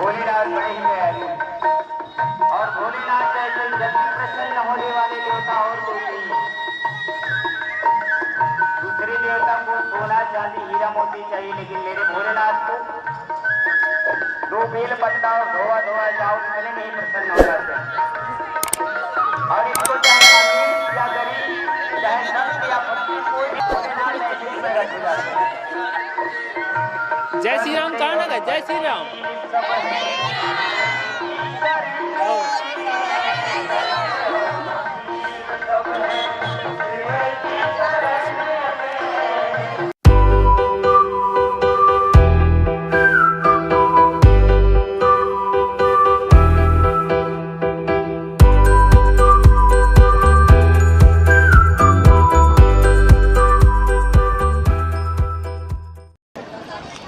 भोलेनाथ बड़े ही दयालु और भोलेनाथ जैसे जल्दी प्रसन्न होने वाले देवता और कोई नहीं। दूसरे देवता को सोना चांदी हीरा मोती चाहिए, लेकिन मेरे भोलेनाथ को दो बेल पत्ता और धोआ धोआ चावल मिले नहीं प्रसन्न हो जाते। और इसको चाहे अमीर या गरीब, चाहे संत या फकीर, कोई भी भोलेनाथ ऐसे ही प्रकट हो जाते हैं। जय श्री राम कहा ना, जय श्री राम।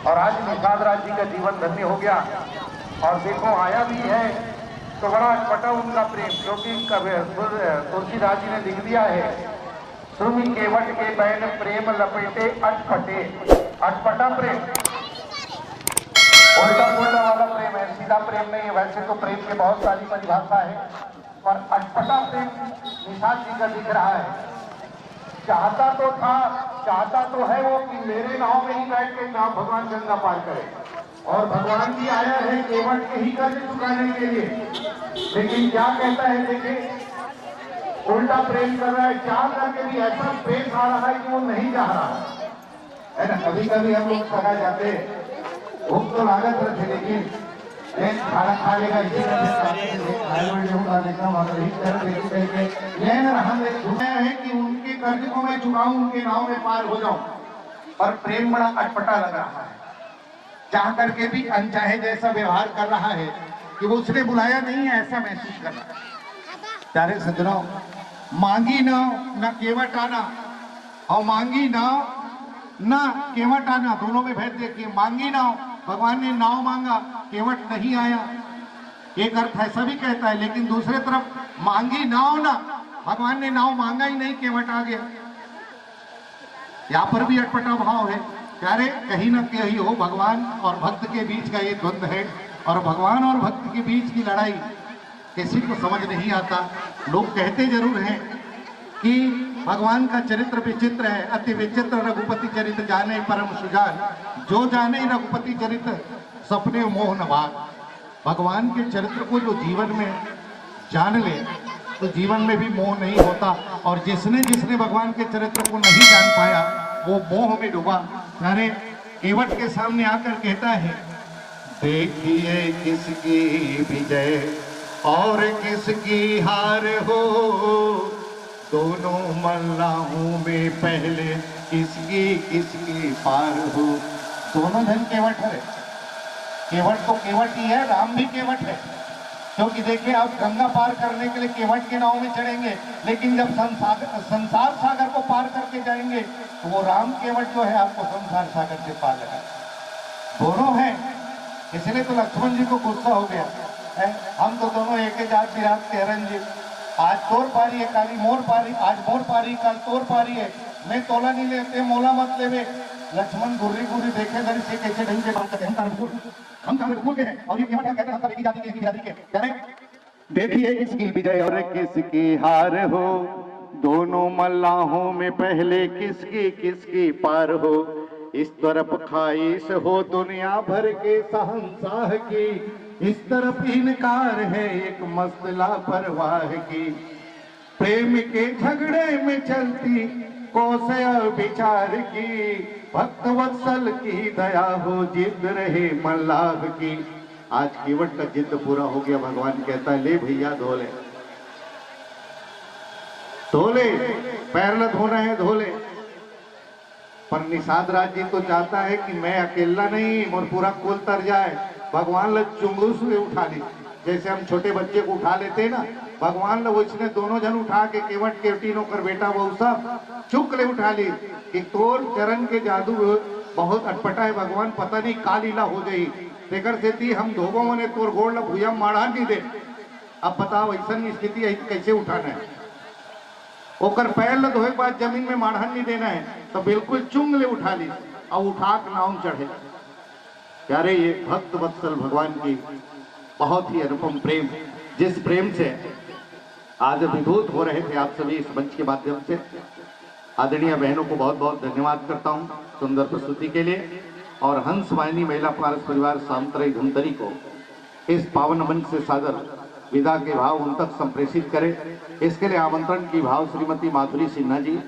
और आज निषाद राज जी का जीवन धन्य हो गया। और देखो आया भी है तो बड़ा अटपटा उनका प्रेम, क्योंकि तुलसीदास जी ने लिख दिया है, सुमी केवट के बैन प्रेम लपेटे अटपटे। अटपटा प्रेम उल्टा पुल्टा वाला प्रेम है, सीधा प्रेम नहीं है। वैसे तो प्रेम के बहुत सारी परिभाषा है, पर अटपटा प्रेम निषाद जी का दिख रहा है। चाहता तो था, चाहता तो है वो कि मेरे नाव में ही बैठ के नाव भगवान गंगा पार करे, और भगवान जी आया है केवट के ही कर्ज चुकाने के लिए। लेकिन क्या कहता है, देखिए उल्टा प्रेम कर रहा है, चाह करके भी ऐसा पेश आ रहा है कि वो नहीं चाह रहा है ना। कभी कभी हम लोग सगा जाते, भूख तो लागत रहे, लेकिन खाना खा लेगा इसी है कि उनके कर्ज को मैं चुकाऊं, उनके नाव में पार हो जाऊं। और प्रेम बड़ा अटपटा लग रहा है, चाह करके भी अनचाहे जैसा व्यवहार कर रहा है कि वो उसने बुलाया नहीं है, ऐसा महसूस कर रहा है। प्यारे सज्जनों, मांगी नाव ना केवट आना, और मांगी नाव ना केवट आना, दोनों में भेद देखिए। मांगी नाव, भगवान ने नाव मांगा, केवट नहीं आया, एक अर्थ ऐसा भी कहता है। लेकिन दूसरे तरफ मांगी नाव ना, भगवान ने नाव मांगा ही नहीं, केवट आ गया। यहाँ पर भी अटपटा भाव है। प्यारे, कहीं ना कहीं हो भगवान और भक्त के बीच का ये द्वंद्व है, और भगवान और भक्त के बीच की लड़ाई किसी को समझ नहीं आता। लोग कहते जरूर हैं कि भगवान का चरित्र विचित्र है, अति विचित्र रघुपति चरित्र जाने परम सुजान, जो जाने रघुपति चरित्र सपने मोह न भाग। भगवान के चरित्र को जो जीवन में जान ले तो जीवन में भी मोह नहीं होता, और जिसने जिसने भगवान के चरित्र को नहीं जान पाया वो मोह में डूबा। अरे केवट के सामने आकर कहता है, देखिए किसकी विजय और किसकी हार हो, दोनों मल्लाहों में पहले किसकी किसकी पार हो। दोनों धन केवट है, केवट तो केवट ही है, राम भी केवट है। क्योंकि देखिए, आप गंगा पार करने के लिए केवट के नाव में चढ़ेंगे, लेकिन जब संसार सागर को पार करके जाएंगे तो वो राम केवट जो है आपको संसार सागर से पार लगा। दोनों हैं, इसलिए तो लक्ष्मण जी को गुस्सा हो गया है। हम तो दोनों एक ही जात बिरात के हरन जी, आज तोर पारी है, काली मोर पारी, आज मोर पारी कल तोर पारी है, मैं तोला नहीं लेते मोला मत लेवे। लक्ष्मण गुर्री गुर्री देखे घर से कैसे ढंग से बात करते हैं, हम भूल गए हैं। और ये कहते हैं हम एक ही जाति के, एक ही जाति के। कह रहे देखिए किसकी विजय और किसकी हार हो, दोनों मल्लाहों में पहले किसकी किसकी पार हो। इस तरफ खाइश हो दुनिया भर के शहंशाह की, इस तरफ इनकार है एक मस्त लापरवाह की। प्रेम के झगड़े में चलती कोसे विचार की, भक्त वत्सल की दया हो जिद रहे मल्लाह की। आज केवट का जिद पूरा हो गया। भगवान कहता है, ले भैया धो ले, धो ले, पैर न धोना है धो ले। पर निषाद राज जी तो चाहता है कि मैं अकेला नहीं, और पूरा कुल तर जाए। भगवान लग चुंगलू से उठा ली, जैसे हम छोटे बच्चे को उठा लेते ना, भगवान ने इसने दोनों जन उठा के केवट के तीनों कर बेटा बहु सब चुक ले उठा ली कि तोर चरण के जादू बहुत अटपटा है। भगवान पता नहीं का लीला हो गई, तेकर से थी हम धोबो ने तोर गोड़ भूया माड़ा नहीं दे। अब बताओ ऐसा स्थिति है कैसे उठाना है। ओकर पैर ल धोए बाद जमीन में माढ़न नहीं देना है, तो बिल्कुल चुंग ले उठा ली और उठा के नाव चढ़े। प्यारे ये भक्त वत्सल भगवान की बहुत ही अनुपम प्रेम, जिस प्रेम से आज अभिभूत हो रहे थे आप सभी इस मंच के माध्यम से, आदरणीय बहनों को बहुत बहुत धन्यवाद करता हूं सुंदर प्रस्तुति के लिए। और हंस वाहिनी महिला पारस परिवार सामतराई धमतरी को इस पावन मंच से सादर विदा के भाव उन तक संप्रेषित करें, इसके लिए आमंत्रण की भाव श्रीमती माधुरी सिन्हा जी,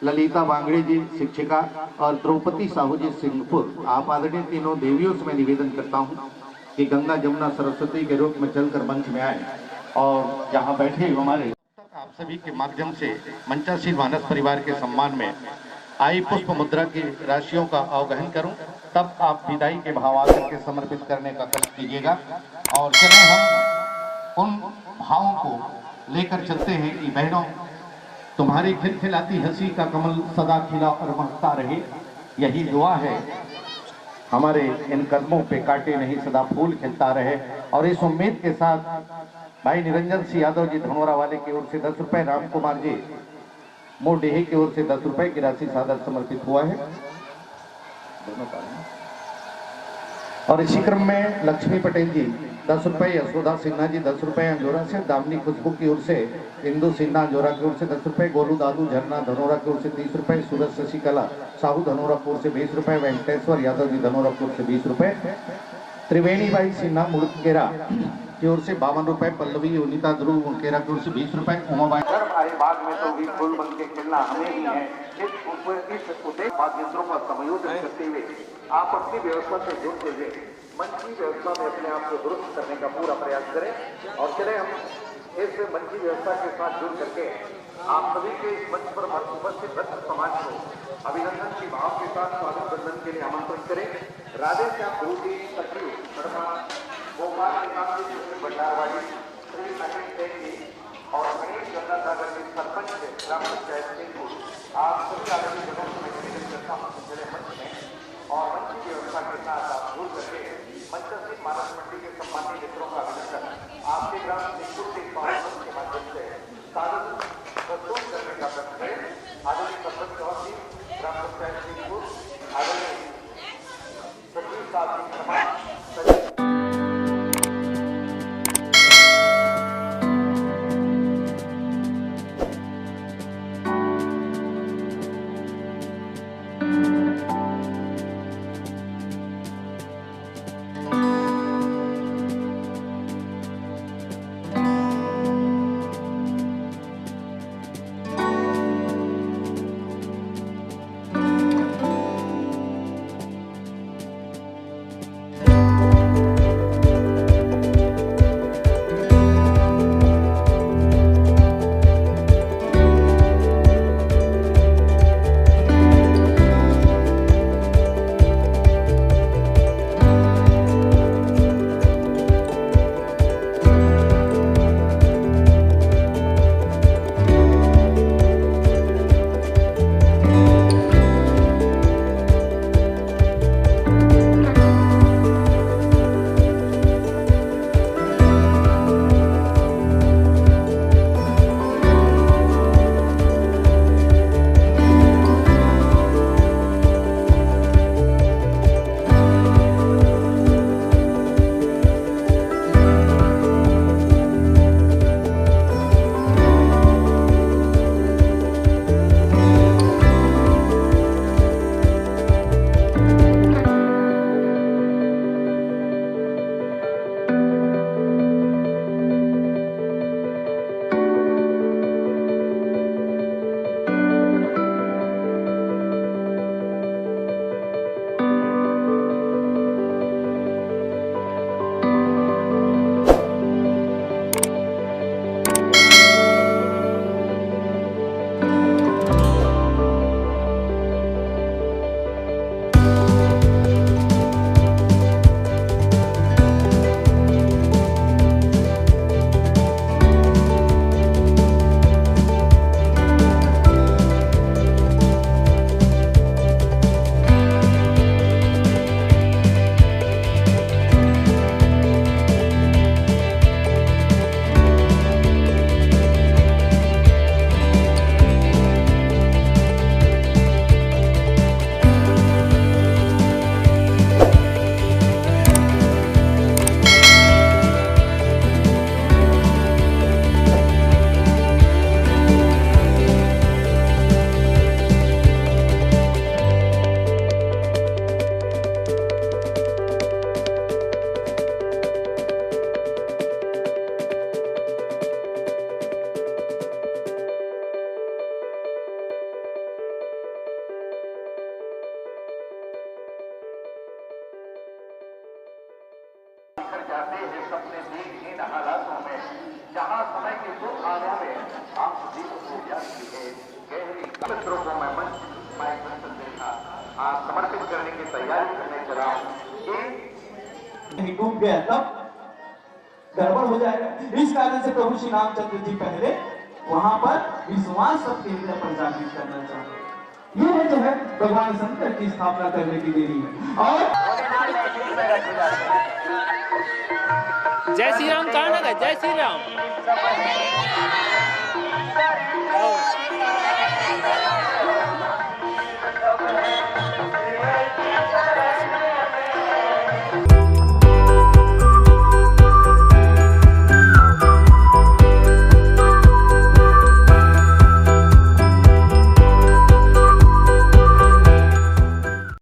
ललिता बांगड़े जी शिक्षिका और द्रौपदी साहू जी सिंहपुर, आप आदरणीय तीनों देवियों से मैं निवेदन करता हूं कि गंगा जमुना सरस्वती के रूप में चलकर मंच में आए और यहाँ बैठे हमारे आप सभी के माध्यम से मंचासीन मानस परिवार के सम्मान में आई पुष्प मुद्रा की राशियों का अवगहन करूं, तब आप विदाई के भाव आकर के समर्पित करने का कष्ट कीजिएगा। और चले हम उन भावों को लेकर चलते हैं कि बहनों, तुम्हारी खिलखिलाती हंसी का कमल सदा खिला और महकता रहे, यही दुआ है। हमारे इन कदमों पे कांटे नहीं, सदा फूल खिलता रहे। और इस उम्मीद के साथ भाई निरंजन सिंह यादव जी धनोरा वाले की ओर से 10 रुपए, राम कुमार जी मोडेही की ओर से 10 रुपए की राशि सादर समर्पित हुआ है। और इसी क्रम में लक्ष्मी पटेल जी 10 रुपए, यशोदा सिन्हा जी 10 रुपए अंजोरा से, दामिनी खुशबू की ओर से, इंदु सिन्हा अंजोरा की ओर से 10 रुपए, गोलू दादू झरना धनोरा की ओर से 30 रुपए, सूरज शशिकला साहू धनोरा की ओर से 20 रुपए, वेंकटेश्वर यादव जी धनोरा की ओर से 20 रुपए, त्रिवेणी बाई सिन्हा मुड़केरा की ओर से 52 रुपए, पल्लवी योनिता ध्रुव मुड़केरा की ओर से 20 रुपए, उमाबाई आए बाग में तो भी फूल बन के खिलना हमें ही है। इस उद्देश्य यंत्रों का समायोजन करते हुए आप अपनी व्यवस्था से जुड़ लीजिए, मंच की व्यवस्था में अपने आप को दुरुस्त करने का पूरा प्रयास करें। और चले हम इस मंच की व्यवस्था के साथ जुड़ करके आप सभी के इस मंच पर उपस्थित भक्त समाज को अभिनंदन की भाव के साथ स्वागत बंधन के लिए आमंत्रित करें। राधे श्याम गुरु जी सचिव गोपाल भंडारवाड़ी श्री अनिल सिंह जी और गणेश गंगा सागर के सरपंच ग्राम पंचायत सिंहपुर, आप सभी आदरणीय जगह को मैं निवेदन करता हूँ जिले मंच में और मंच की व्यवस्था के साथ आप जुड़ करके मंचासीन मानस मंडी के सम्मानित मित्रों का अभिनंदन आपके ग्राम सिंहपुर के पावन के माध्यम से साधन प्रस्तुत करने का प्रयत्न करें। आदरणीय सरपंच चौधरी ग्राम पंचायत सिंहपुर, आदरणीय सचिव साहब जाते हैं सपने दिनहीन हालातों में, जहाँ समय के तूफानों में आप सभी को जाती है गहरी मित्रों को मैं मंच देखा आज समर्पित करने की तैयारी करने चला हूँ। डूब गया तब गड़बड़ हो जाएगा। इस कारण से प्रभु श्री रामचंद्र जी पहले वहां पर विश्वास सबके हृदय पर जागृत करना चाहते हैं। ये है जो है भगवान शंकर की स्थापना करने की देरी है। और जय श्री राम कहाँ लगा? जय श्री राम।